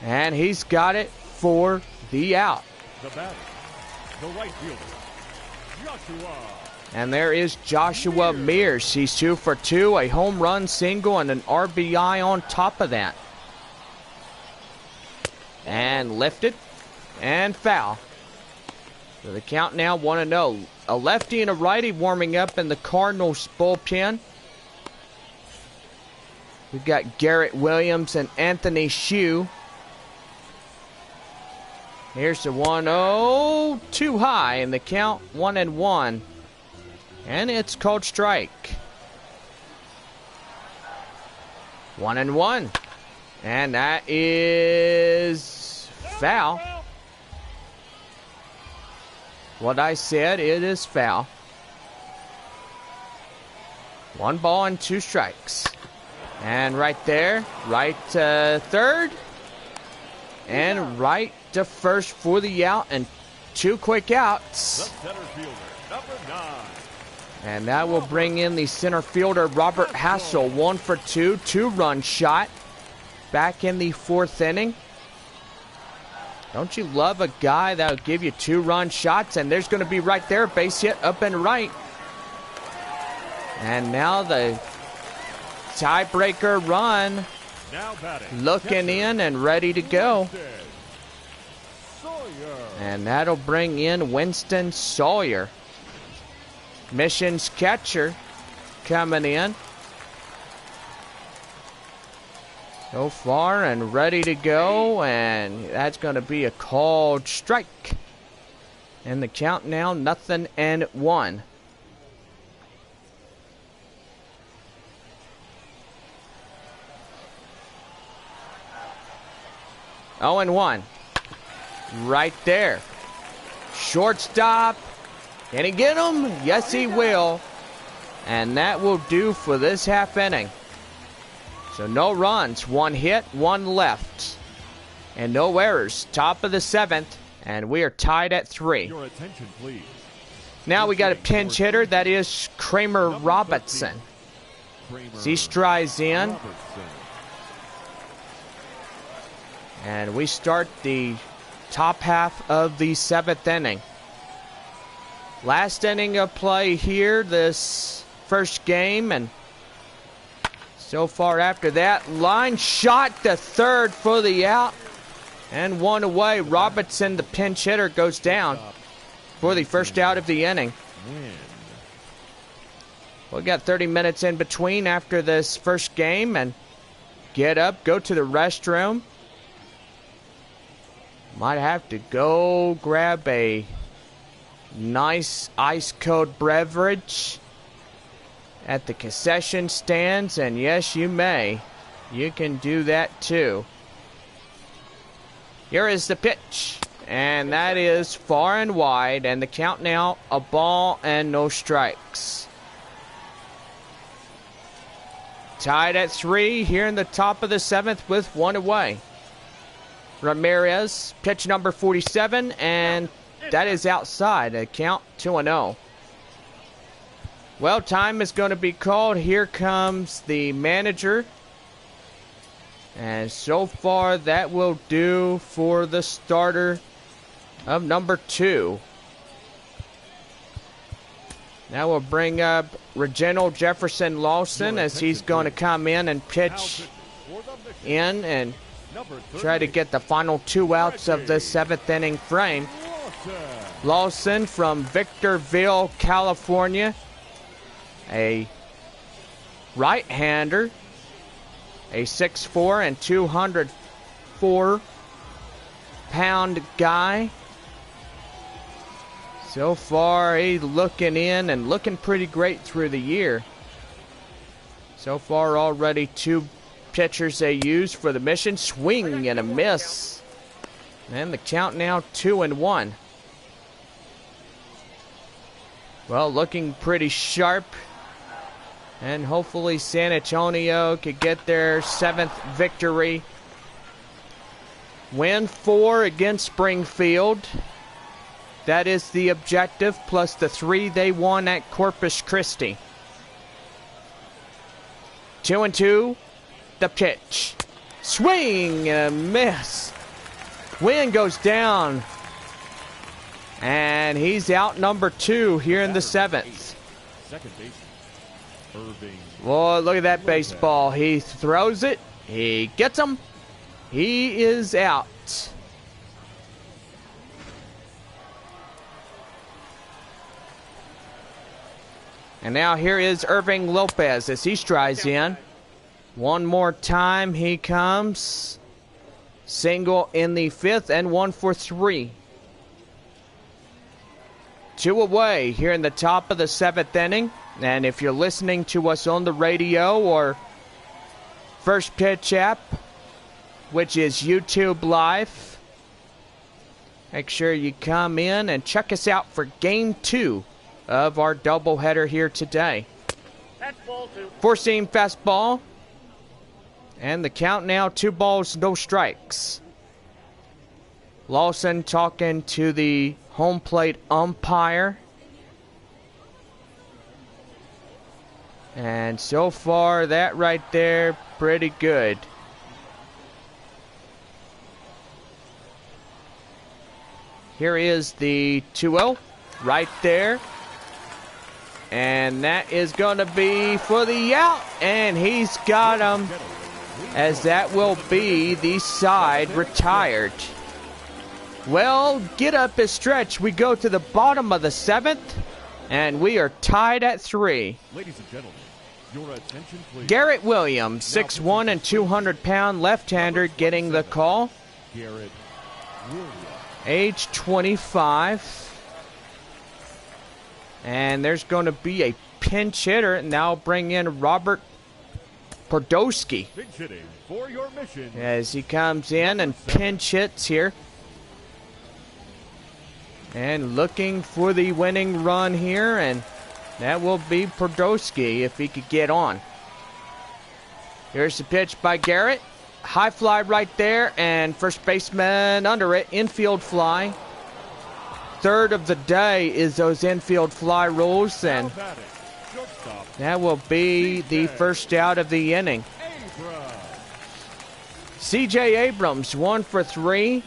And he's got it for the out.
The batter, the right fielder, Joshua.
And there is Joshua Mears. He's 2 for 2, a home run single, and an RBI on top of that. And lifted, and foul. So the count now 1-0. A lefty and a righty warming up in the Cardinals bullpen. We've got Garrett Williams and Anthony Shue. Here's the 1-0, too high, and the count 1-1. And it's called strike. 1-1. And that is foul. What I said, it is foul. 1 ball and 2 strikes. And right there, right to third. And right to first for the out, and 2 quick outs.
The center fielder, number 9.
And that will bring in the center fielder, Robert Hassel. 1 for 2, 2-run shot. Back in the 4th inning. Don't you love a guy that will give you 2-run shots? And there's going to be right there, base hit up and right. And now the tiebreaker run.
Now batting,
Looking in and ready to go. And that'll bring in Winston Sawyer. Mission's catcher coming in. So far and ready to go. And that's going to be a called strike. And the count now 0-1. Oh, and 1. Right there. Shortstop. Can he get him? Yes, he will. And that will do for this half inning. So no runs, 1 hit, 1 left. And no errors. Top of the 7th. And we are tied at 3.
Your attention, please.
Now we got a pinch hitter. That is Kramer Robertson. He strides in. And we start the top half of the 7th inning. Last inning of play here, this first game, and so far after that, line shot to third for the out, and 1 away. Robertson, the pinch hitter, goes down for the first out of the inning. We got 30 minutes in between after this first game, and get up, go to the restroom. Might have to go grab a nice ice cold beverage at the concession stands, and yes, you may. You can do that too. Here is the pitch, and that is far and wide, and the count now, a ball and no strikes. Tied at 3 here in the top of the 7th with 1 away. Ramirez, pitch number 47, and that is outside. A count 2-0. Well, time is going to be called. Here comes the manager. And so far, that will do for the starter of number 2. Now we'll bring up Reginald Jefferson Lawson as he's going to come in and pitch in and try to get the final 2 outs of this 7th inning frame. Lawson from Victorville, California. A right-hander. A 6'4" and 204-pound guy. So far, he's looking in and looking pretty great through the year. So far, already 2 pitchers they use for the mission. Swing and a miss. And the count now 2-1. Well, looking pretty sharp. And hopefully San Antonio could get their 7th victory. Win 4 against Springfield. That is the objective, plus the 3 they won at Corpus Christi. 2-2, the pitch. Swing and a miss. Wind goes down. And he's out number 2 here in the 7th.
Second baseman, Irving.
Boy, look at that baseball. He throws it. He gets him. He is out. And now here is Irving Lopez as he strides in. One more time he comes. Single in the 5th and 1 for 3. 2 away here in the top of the 7th inning. And if you're listening to us on the radio or First Pitch app, which is YouTube Live, make sure you come in and check us out for Game 2 of our doubleheader here today. 4-seam fastball. And the count now 2 balls, no strikes. Lawson talking to the home plate umpire. And so far, that right there, pretty good. Here is the 2-0 right there. And that is going to be for the out. And he's got him, as that will be the side retired. Well, get up a stretch. We go to the bottom of the 7th, and we are tied at 3.
Ladies and gentlemen, your attention please.
Garrett Williams, 6'1" and 200-pound left-hander, getting the call.
Garrett Williams.
Age 25. And there's going to be a pinch hitter, and now bring in Robert Podolsky
Pinch hitting for your mission.
as he comes in and pinch hits here. And looking for the winning run here, and that will be Podolsky if he could get on. Here's the pitch by Garrett. High fly right there, and first baseman under it. Infield fly. 3rd of the day is those infield fly rules, and that will be the first out of the inning. C.J. Abrams, 1 for 3.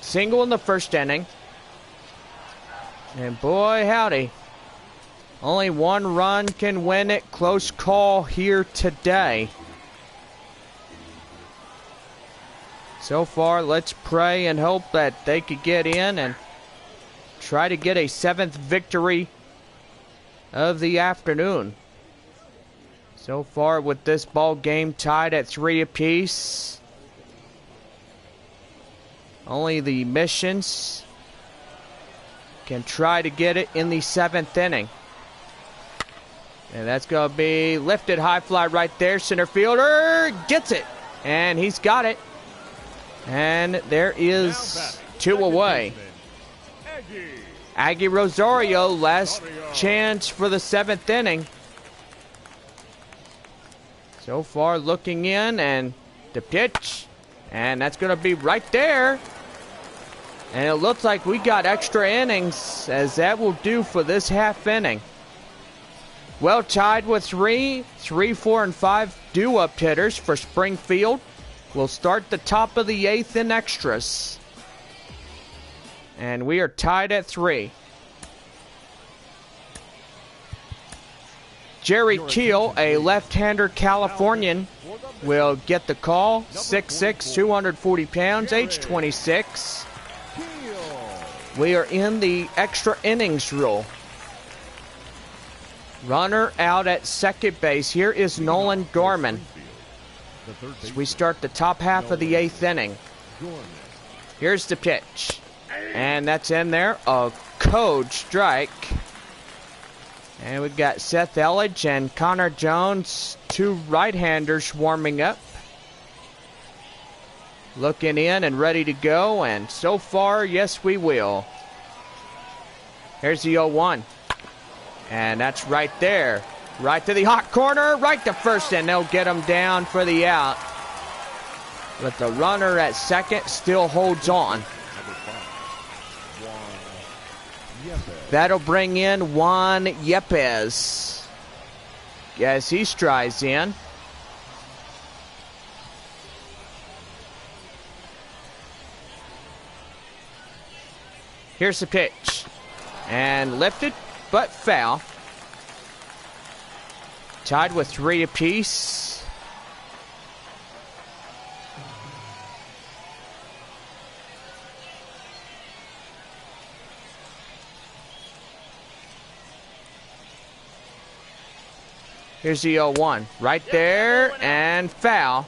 Single in the 1st inning. And boy, howdy. Only 1 run can win it. Close call here today. So far, let's pray and hope that they could get in and try to get a 7th victory of the afternoon. So far with this ball game tied at 3 apiece. Only the missions can try to get it in the 7th inning. And that's going to be lifted high fly right there. Center fielder gets it. And he's got it. And there is 2 away. Aggie Rosario, last chance for the 7th inning. So far looking in, and the pitch. And that's going to be right there. And it looks like we got extra innings, as that will do for this half inning. Well, tied with 3, 4, and 5 due-up hitters for Springfield. We'll start the top of the 8th in extras. And we are tied at 3. Jerry Keel, a left-hander Californian, will get the call. 6'6", 240 pounds, age 26. We are in the extra innings rule. Runner out at second base. Here is Nolan Gorman. As we start the top half of the 8th inning. Here's the pitch. And that's in there. A code strike. And we've got Seth Elledge and Connor Jones, 2 right-handers warming up. Looking in and ready to go. And so far, yes, we will. Here's the 0-1. And that's right there. Right to the hot corner. Right to first. And they'll get him down for the out. But the runner at second still holds on. That'll bring in Juan Yepes. As he strides in. Here's the pitch. And lifted, but foul. Tied with 3 apiece. Here's the 0-1. Right there, and foul.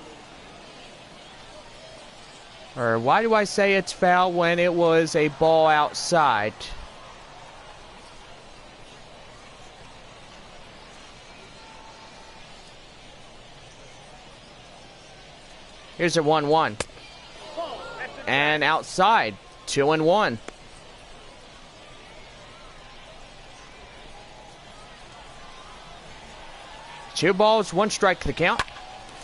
Or why do I say it's foul when it was a ball outside? Here's a 1-1. And outside, 2-1. Two balls, 1 strike to the count.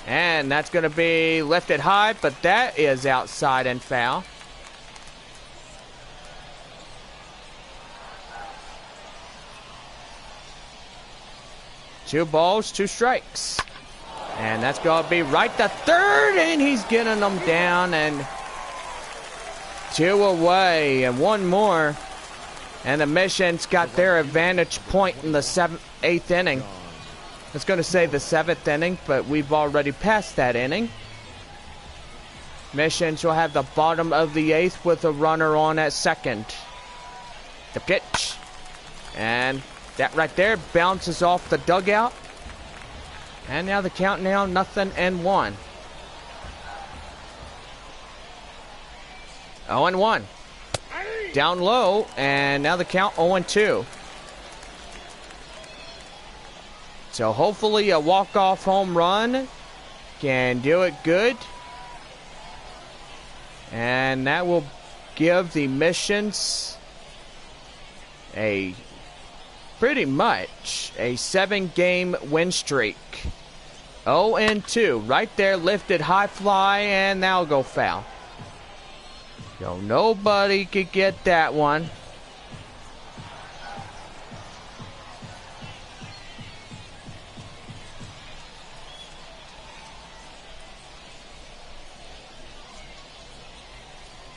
And that's going to be lifted high, but that is outside and foul. Two balls, 2 strikes. And that's going to be right to third, and he's getting them down, and 2 away, and 1 more. And the Mission's got their advantage point in the 8th inning. I was going to say the 7th inning, but we've already passed that inning. Missions will have the bottom of the 8th with a runner on at second. The pitch. And that right there bounces off the dugout. And now the count now, 0-1. 0-1. Down low, and now the count 0-2. So hopefully a walk-off home run can do it good. And that will give the Missions pretty much a 7-game win streak. 0-2. Right there, lifted high fly, and that'll go foul. So nobody could get that one.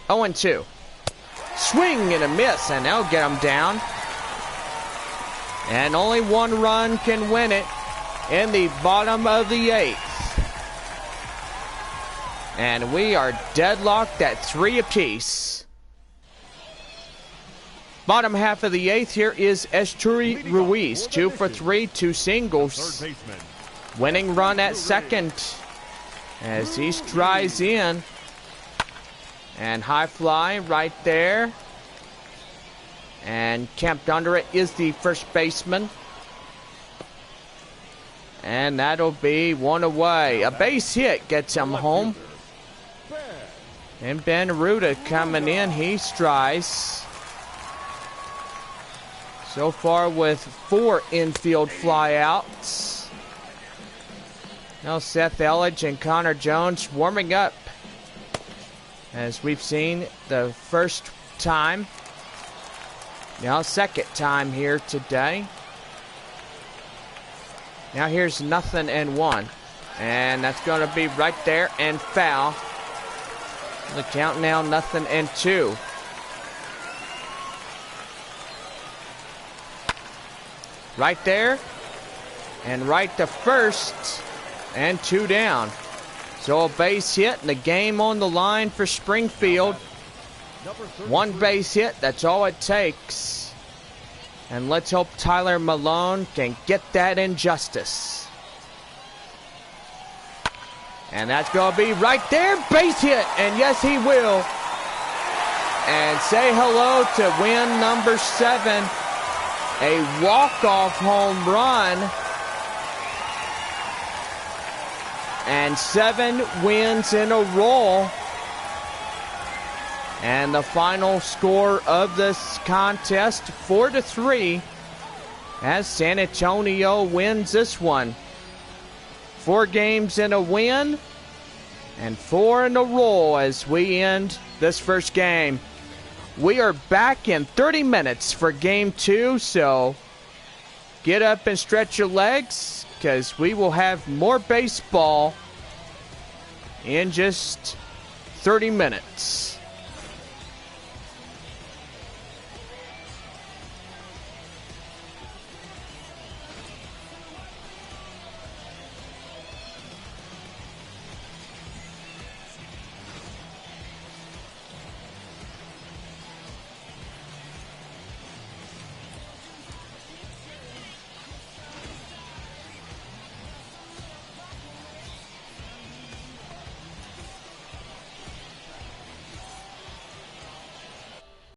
Oh, and 2. Swing and a miss, and they'll get them down. And only 1 run can win it in the bottom of the 8th. And we are deadlocked at 3 apiece. Bottom half of the 8th, here is Esturi Ruiz. 2 for 3, 2 singles. Winning run at second as he strides in. And high fly right there. And camped under it is the first baseman. And that'll be one away. A base hit gets him home. And Ben Ruda coming in. He strides. So far with 4 infield flyouts. Now Seth Elledge and Connor Jones warming up. As we've seen the first time. Now second time here today. Now here's 0-1. And that's going to be right there and foul. The count now 0-2. Right there. And right to first. And 2 down. So a base hit and the game on the line for Springfield. 1 base hit, that's all it takes. And let's hope Tyler Malone can get that injustice. And that's going to be right there, base hit. And yes, he will. And say hello to win number 7. A walk-off home run. And 7 wins in a row. And the final score of this contest, 4-3, as San Antonio wins this one. 4 games in a win, and 4 in a row as we end this first game. We are back in 30 minutes for game 2, so get up and stretch your legs, because we will have more baseball in just 30 minutes.